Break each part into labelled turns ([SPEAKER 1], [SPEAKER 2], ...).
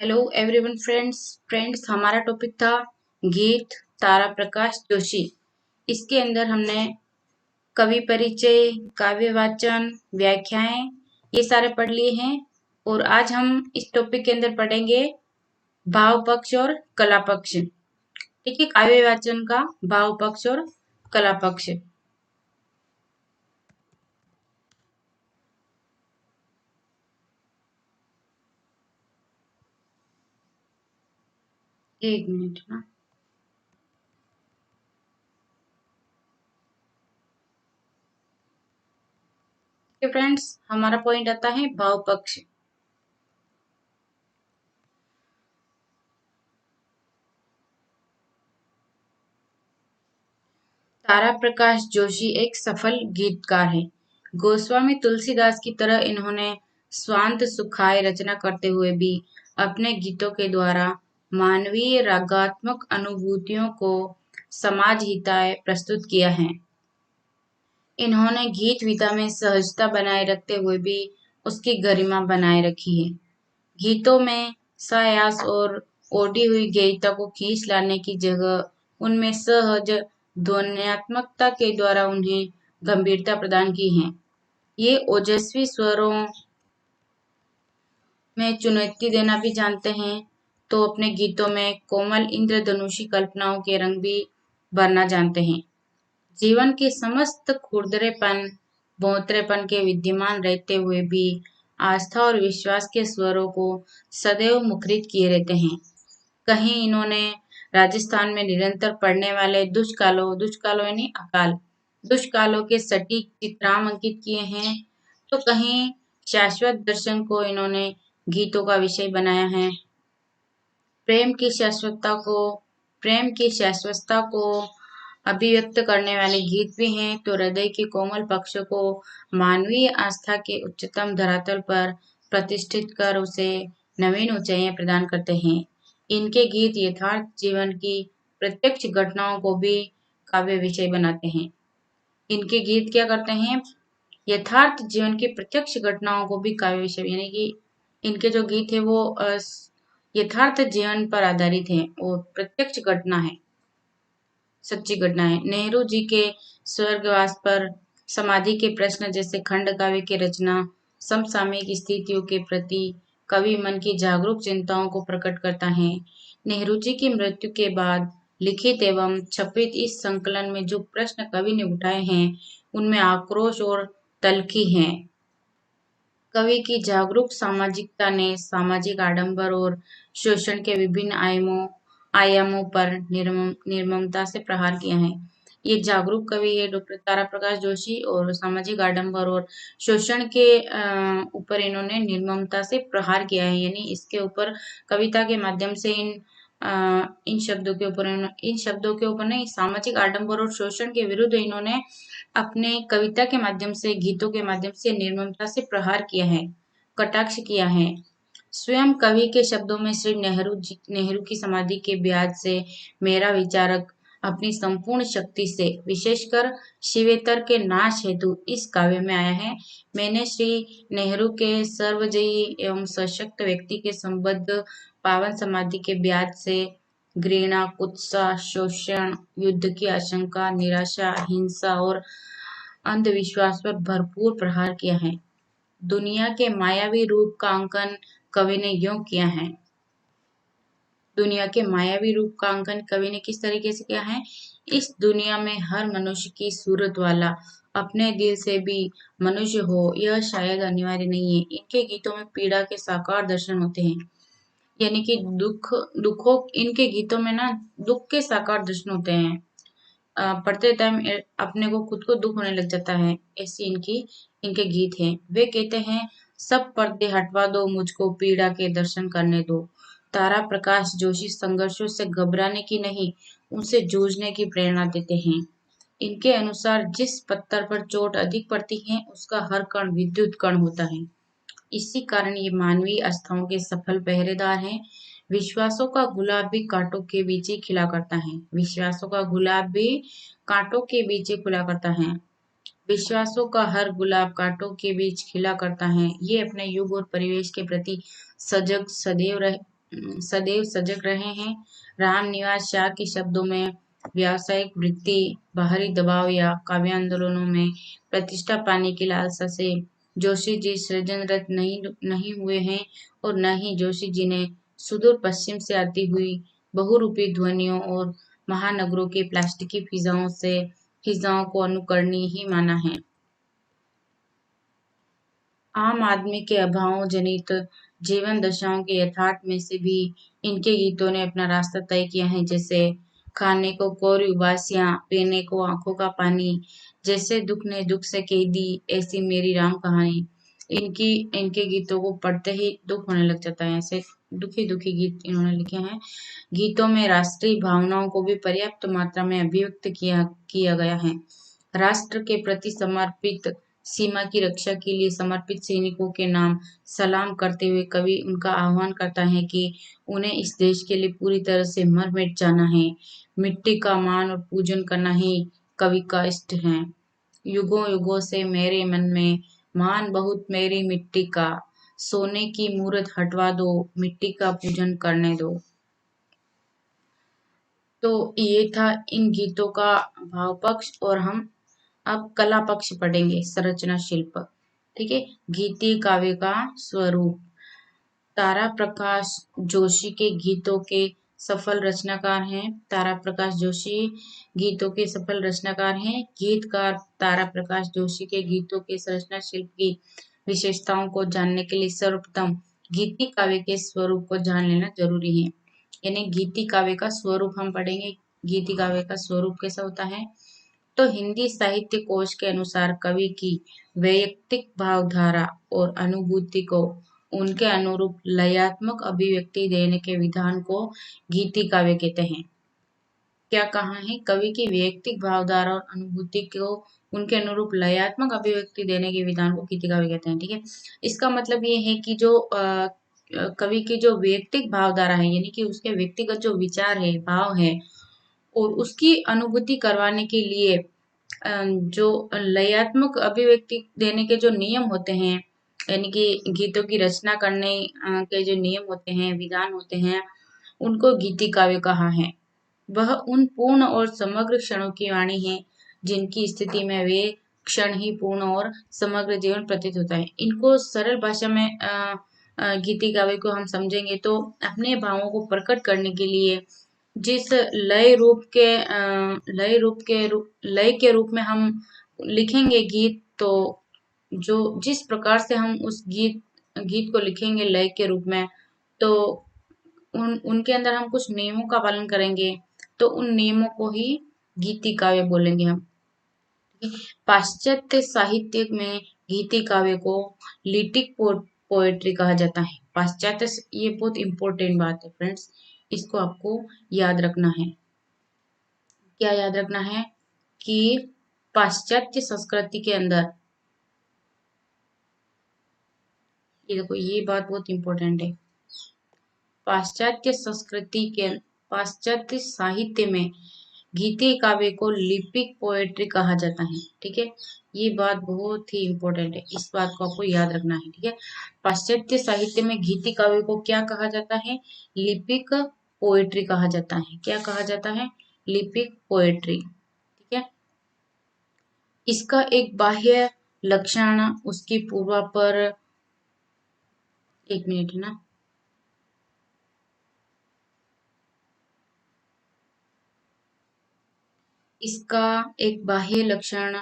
[SPEAKER 1] Hello everyone friends हमारा topic था गीत तारा प्रकाश जोशी। इसके अंदर हमने कवि परिचय, काव्य वाचन, व्याख्याएं ये सारे पढ़ लिए हैं। और आज हम इस टॉपिक के अंदर पढ़ेंगे भाव पक्ष और कला पक्ष। ठीक है, काव्य वाचन का भाव पक्ष और कला पक्ष। एक मिनट ना। फ्रेंड्स, हमारा पॉइंट आता है भाव पक्ष। तारा प्रकाश जोशी एक सफल गीतकार हैं। गोस्वामी तुलसीदास की तरह इन्होंने स्वांत सुखाय रचना करते हुए भी अपने गीतों के द्वारा मानवीय रागात्मक अनुभूतियों को समाज हिताय प्रस्तुत किया है। इन्होंने गीत विधा में सहजता बनाए रखते हुए भी उसकी गरिमा बनाए रखी है। गीतों में सायास और ओढ़ी हुई गेयता को खींच लाने की जगह उनमें सहज ध्वन्यात्मकता के द्वारा उन्हें गंभीरता प्रदान की है। ये ओजस्वी स्वरों में चुनौती देना भी जानते हैं, तो अपने गीतों में कोमल इंद्रधनुषी कल्पनाओं के रंग भी भरना जानते हैं। जीवन के समस्त खुरदरेपन, भोंतरेपन के विद्यमान रहते हुए भी आस्था और विश्वास के स्वरों को सदैव मुखरित किए रहते हैं। कहीं इन्होंने राजस्थान में निरंतर पड़ने वाले दुष्कालों यानी अकाल दुष्कालों के सटीक चित्रांकित किए हैं, तो कहीं शाश्वत दर्शन को इन्होंने गीतों का विषय बनाया है। प्रेम की शाश्वतता को प्रेम की शाश्वतता को अभिव्यक्त करने वाले गीत भी हैं, तो हृदय के कोमल पक्ष को मानवीय आस्था के उच्चतम धरातल पर प्रतिष्ठित कर उसे नवीन ऊंचाइयां प्रदान करते हैं। इनके गीत यथार्थ जीवन की प्रत्यक्ष घटनाओं को भी काव्य विषय बनाते हैं। इनके गीत क्या करते हैं? यथार्थ जीवन की प्रत्यक्ष घटनाओं को भी काव्य विषय, यानी कि इनके जो गीत है वो यथार्थ जीवन पर आधारित है और प्रत्यक्ष घटना है, सच्ची घटना है। नेहरू जी के स्वर्गवास पर समाधि के प्रश्न जैसे खंड काव्य की रचना समसामयिक स्थितियों के प्रति कवि मन की जागरूक चिंताओं को प्रकट करता है। नेहरू जी की मृत्यु के बाद लिखित एवं छपित इस संकलन में जो प्रश्न कवि ने उठाए हैं, उनमें आक्रोश और तल्खी है। कवि की जागरूक सामाजिकता ने सामाजिक आडंबर और शोषण के विभिन्न आयामों पर निर्ममता से प्रहार किया है। ये जागरूक कवि है डॉक्टर तारा प्रकाश जोशी, और सामाजिक आडंबर और शोषण के ऊपर इन्होंने निर्ममता से प्रहार किया है, यानी इसके ऊपर कविता के माध्यम से इन शब्दों के ऊपर नहीं, सामाजिक आडंबर और शोषण के विरुद्ध इन्होंने अपने कविता के माध्यम से, गीतों के माध्यम से निर्ममता से प्रहार किया है, कटाक्ष किया है। स्वयं कवि के शब्दों में श्री नेहरू की समाधि के ब्याज से मेरा विचारक अपनी संपूर्ण शक्ति से, विशेषकर शिवेतर के नाश हेतु इस काव्य में आया है। मैंने श्री नेहरू के सर्वजयी एवं सशक्त व्यक्ति के संबद्ध पावन समाधि के ब्याज से घृणा, कुत्सा, शोषण, युद्ध की आशंका, निराशा, हिंसा और अंधविश्वास पर भरपूर प्रहार किया है। दुनिया के मायावी रूप का अंकन कवि ने यूं किया है। दुनिया के मायावी रूप का अंकन कवि ने किस तरीके से किया है? इस दुनिया में हर मनुष्य की सूरत वाला अपने दिल से भी मनुष्य हो, यह शायद अनिवार्य नहीं है। इनके गीतों में पीड़ा के साकार दर्शन होते हैं, यानी कि दुखों इनके गीतों में ना दुख के साकार दर्शन होते हैं। पढ़ते टाइम अपने को खुद को दुख होने लग जाता है, ऐसी इनके गीत हैं। वे कहते हैं, सब पर्दे हटवा दो, मुझको पीड़ा के दर्शन करने दो। तारा प्रकाश जोशी संघर्षों से घबराने की नहीं, उनसे जूझने की प्रेरणा देते हैं। इनके अनुसार जिस पत्थर पर चोट अधिक पड़ती है, उसका हर कण विद्युत कण होता है। इसी कारण ये मानवीय आस्थाओं के सफल पहरेदार हैं। विश्वासों का गुलाब भी कांटों के बीच ही खिला करता है। विश्वासों का गुलाब भी कांटों के बीच ही खिला करता है। विश्वासों का हर गुलाब कांटों के बीच खिला करता है। ये अपने युग और परिवेश के प्रति सजग सदैव सदैव सजग रहे हैं। रामनिवास शाह के शब्दों में व्यावसायिक वृत्ति, बाहरी दबाव या काव्य आंदोलनों में प्रतिष्ठा पाने की लालसा से जोशी जी सृजनरत नहीं हुए हैं और न ही जोशी जी ने सुदूर पश्चिम से आती हुई बहुरूपी ध्वनियों और महानगरों की प्लास्टिकी फिजाओं को अनुकरणीय ही माना है। आम आदमी के अभावों जनित जीवन दशाओं के यथार्थ में से भी इनके गीतों ने अपना रास्ता तय किया है, जैसे खाने को कोरी उबासियां, पीने को आंखों का पानी, जैसे दुख ने दुख से कह दी ऐसी मेरी राम कहानी। इनकी इनके गीतों को पढ़ते ही दुख होने लग जाता है, ऐसे दुखी दुखी गीत इन्होंने लिखे हैं। गीतों में राष्ट्रीय भावनाओं को भी पर्याप्त मात्रा में अभिव्यक्त किया गया है। राष्ट्र के प्रति समर्पित, सीमा की रक्षा के लिए समर्पित सैनिकों के नाम सलाम करते हुए कवि उनका आह्वान करता है कि उन्हें इस देश के लिए पूरी तरह से मर मिट जाना है। मिट्टी का मान और पूजन करना ही कवि का इष्ट है। युगों युगों से मेरे मन में मान बहुत मेरी मिट्टी का, सोने की मूरत हटवा दो, मिट्टी का पूजन करने दो। तो ये था इन गीतों का भाव पक्ष, और हम अब कला पक्ष पढ़ेंगे, संरचना शिल्प। ठीक है। गीति काव्य का स्वरूप। तारा प्रकाश जोशी के गीतों के सफल रचनाकार हैं। तारा प्रकाश जोशी गीतों के सफल रचनाकार हैं। गीतकार तारा प्रकाश जोशी के गीतों के संरचना शिल्प की विशेषताओं को जानने के लिए सर्वप्रथम गीति काव्य के स्वरूप को जान लेना जरूरी है। यानी गीति काव्य का स्वरूप हम पढ़ेंगे। गीति काव्य का स्वरूप कैसा होता है? तो हिंदी साहित्य कोश के अनुसार कवि की वैयक्तिक भावधारा और अनुभूति को उनके अनुरूप लयात्मक अभिव्यक्ति देने के विधान को गीति काव्य कहते हैं। क्या कहा है? कवि की वैयक्तिक भावधारा और अनुभूति को उनके अनुरूप लयात्मक अभिव्यक्ति देने के विधान को गीति काव्य कहते हैं। ठीक है। इसका मतलब ये है कि जो कवि की जो वैयक्तिक भावधारा है, यानी कि उसके व्यक्तिगत जो विचार है, भाव है, और उसकी अनुभूति करवाने के लिए जो लयात्मक अभिव्यक्ति देने के जो नियम होते हैं, यानी कि गीतों की रचना करने के जो नियम होते हैं, विधान होते हैं, उनको गीति काव्य कहा है। वह उन पूर्ण और समग्र क्षणों की वाणी है जिनकी स्थिति में वे क्षण ही पूर्ण और समग्र जीवन प्रतीत होता है। इनको सरल भाषा में गीति काव्य को हम समझेंगे तो अपने भावों को प्रकट करने के लिए जिस लय के रूप में हम लिखेंगे गीत, तो जो जिस प्रकार से हम उस गीत को लिखेंगे लय के रूप में, तो उनके अंदर हम कुछ नियमों का पालन करेंगे, तो उन नियमों को ही गीति काव्य बोलेंगे हम। पाश्चात्य साहित्य में गीति काव्य को लिटिक पोएट्री कहा जाता है। पाश्चात्य, ये बहुत इंपॉर्टेंट बात है फ्रेंड्स, इसको आपको याद रखना है। क्या याद रखना है? कि पाश्चात्य संस्कृति के अंदर, ये देखो ये बात बहुत इंपॉर्टेंट है, पाश्चात्य साहित्य में गीति काव्य को लिपिक पोएट्री कहा जाता है। ठीक है। ये बात बहुत ही इंपॉर्टेंट है, इस बात को आपको याद रखना है। ठीक है। पाश्चात्य साहित्य में गीति काव्य को क्या कहा जाता है? लिपिक पोएट्री कहा जाता है। क्या कहा जाता है? लिपिक पोएट्री। ठीक है। इसका एक बाह्य लक्षण उसकी पूर्वापर, एक मिनट है ना, इसका एक बाह्य लक्षण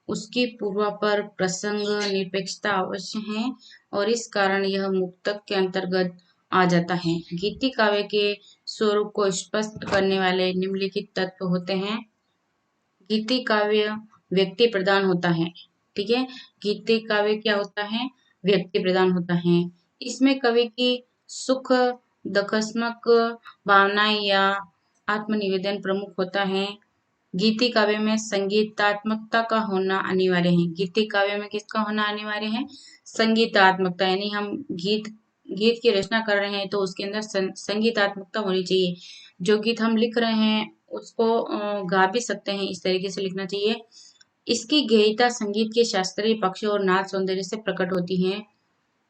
[SPEAKER 1] उसकी पूर्वापर प्रसंग निरपेक्षता अवश्य है, और इस कारण यह मुक्तक के अंतर्गत आ जाता है। गीति काव्य के स्वरूप को स्पष्ट करने वाले निम्नलिखित तत्व होते हैं। गीति काव्य व्यक्ति प्रधान होता है। ठीक है। गीति काव्य क्या होता है? व्यक्ति प्रधान होता है। इसमें कवि की सुख दखस्मक भावनाएं या आत्मनिवेदन प्रमुख होता है। गीति काव्य में संगीतात्मकता का होना अनिवार्य है। गीति काव्य में किसका होना अनिवार्य है? संगीतात्मकता, यानी हम गीत की रचना कर रहे हैं तो उसके अंदर संगीतात्मकता होनी चाहिए। जो गीत हम लिख रहे हैं उसको गा भी सकते हैं, इस तरीके से लिखना चाहिए। इसकी गहनता संगीत के शास्त्रीय पक्ष और नाद सौंदर्य से प्रकट होती है।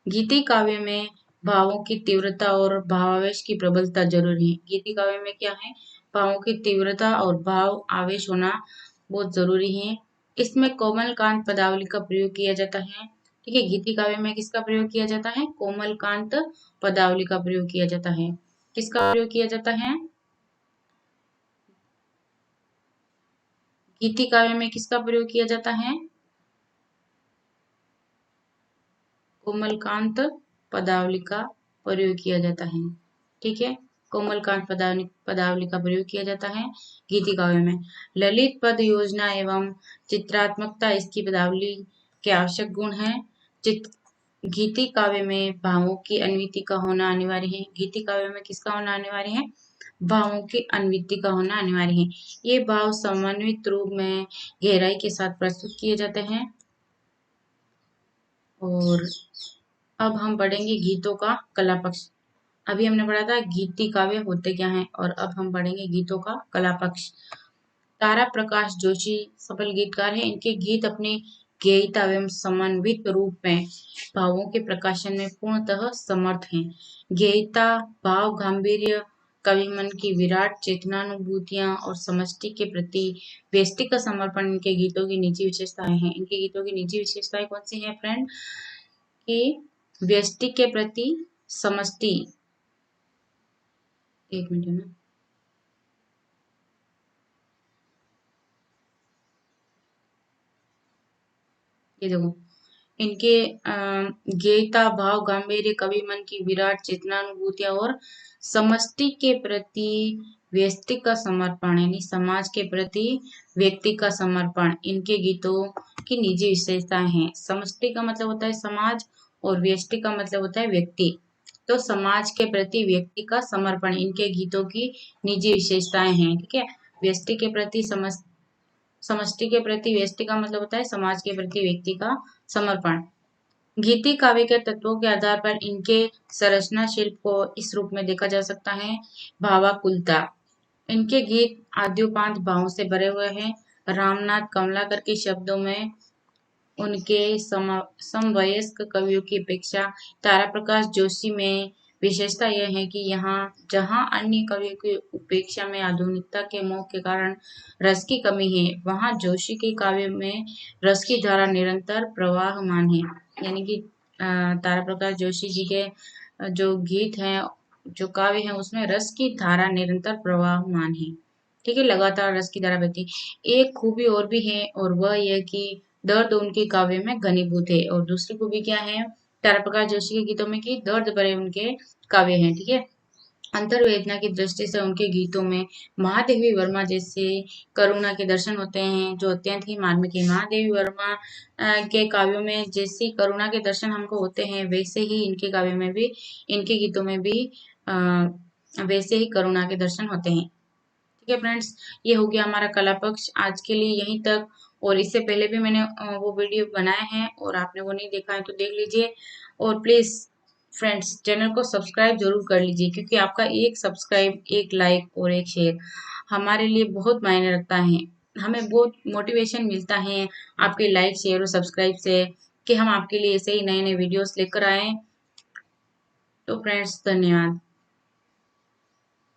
[SPEAKER 1] गीति काव्य में भावों की तीव्रता और भावावेश की प्रबलता जरूरी है। गीति काव्य में क्या है, भावों की तीव्रता और भाव आवेश होना बहुत जरूरी है। इसमें कोमलकांत पदावली का प्रयोग किया जाता है। ठीक है, गीति काव्य में किसका प्रयोग किया जाता है, कोमलकांत पदावली का प्रयोग किया जाता है। किसका प्रयोग किया जाता है, गीति काव्य में किसका प्रयोग किया जाता है, कोमलकांत पदावली का प्रयोग किया जाता है। ठीक है, कोमलकांत पदावली का प्रयोग किया जाता है गीति काव्य में। ललित पद योजना एवं चित्रात्मकता इसकी पदावली के आवश्यक गुण है। चित गीति काव्य में भावों की अन्विति का होना अनिवार्य है। गीति काव्य में किसका होना अनिवार्य है, भावों की अन्विति का होना अनिवार्य है। ये भाव समन्वित रूप में गहराई के साथ प्रस्तुत किए जाते हैं। और अब हम पढ़ेंगे गीतों का कला पक्ष। अभी हमने पढ़ा था गीति काव्य होते क्या हैं, और अब हम पढ़ेंगे गीतों का कला पक्ष। तारा प्रकाश जोशी सफल गीतकार हैं। इनके गीत अपनी गेयता एवं समन्वित रूप में भावों के प्रकाशन में पूर्णतः समर्थ हैं। गेयता, भाव गांभीर्य, कवि मन की विराट चेतनानुभूतियां और समष्टि के प्रति व्यष्टि का समर्पण इनके गीतों की निजी विशेषताएं हैं। इनके गीतों की निजी विशेषताएं कौन सी हैं फ्रेंड, कि व्यष्टि के प्रति समष्टि, एक मिनट में, ये देखो, इनके गेयता, भाव गांभीर्य, कवि मन की विराट चेतनानुभूतियां और समष्टि के प्रति व्यक्ति का समर्पण, यानी समाज के प्रति व्यक्ति का समर्पण इनके गीतों की निजी विशेषताएं हैं। समष्टि का मतलब होता है समाज और व्यक्ति का मतलब होता है व्यक्ति। तो समाज के प्रति व्यक्ति का समर्पण इनके गीतों की निजी विशेषताएं हैं। ठीक है, व्यक्ति के प्रति समष्टि के प्रति व्यष्टि का मतलब होता है समाज के प्रति व्यक्ति का समर्पण। गीति काव्य के तत्वों के आधार पर इनके संरचना शिल्प को इस रूप में देखा जा सकता है। भावाकुलता, इनके गीत आद्योपांत भावों से भरे हुए हैं। रामनाथ कमलाकर के शब्दों में उनके समवयस्क कवियों की अपेक्षा तारा प्रकाश जोशी में विशेषता यह है कि यहाँ जहाँ अन्य कवियों की उपेक्षा में आधुनिकता के मोह के कारण रस की कमी है, वहाँ जोशी के काव्य में रस की धारा निरंतर प्रवाहमान है। यानी कि तारा प्रकाश जोशी जी के जो गीत हैं, जो काव्य हैं, उसमें रस की धारा निरंतर प्रवाहमान है। ठीक है, लगातार रस की धारा बहती। एक खूबी और भी है, और वह यह कि दर्द उनके काव्य में घनीभूत है। और दूसरी खूबी क्या है तारा प्रकाश जोशी के गीतों में, कि दर्द भरे उनके काव्य हैं। ठीक है, अंतर्वेदना की दृष्टि से उनके गीतों में महादेवी वर्मा जैसे करुणा के दर्शन होते हैं, जो अत्यंत ही मार्मिक है। महादेवी वर्मा के काव्यों में जैसी करुणा के दर्शन हमको होते हैं, वैसे ही इनके काव्यों में भी, इनके गीतों में भी वैसे ही करुणा के दर्शन होते हैं। ठीक है फ्रेंड्स, ये हो गया हमारा कला पक्ष आज के लिए यहीं तक। और इससे पहले भी मैंने वो वीडियो बनाए हैं, और आपने वो नहीं देखा है तो देख लीजिए। और प्लीज फ्रेंड्स, चैनल को सब्सक्राइब जरूर कर लीजिए, क्योंकि आपका एक सब्सक्राइब, एक लाइक और एक शेयर हमारे लिए बहुत मायने रखता है। हमें बहुत मोटिवेशन मिलता है आपके लाइक, शेयर और सब्सक्राइब से, कि हम आपके लिए ऐसे ही नए नए वीडियोस लेकर आए। तो फ्रेंड्स, धन्यवाद।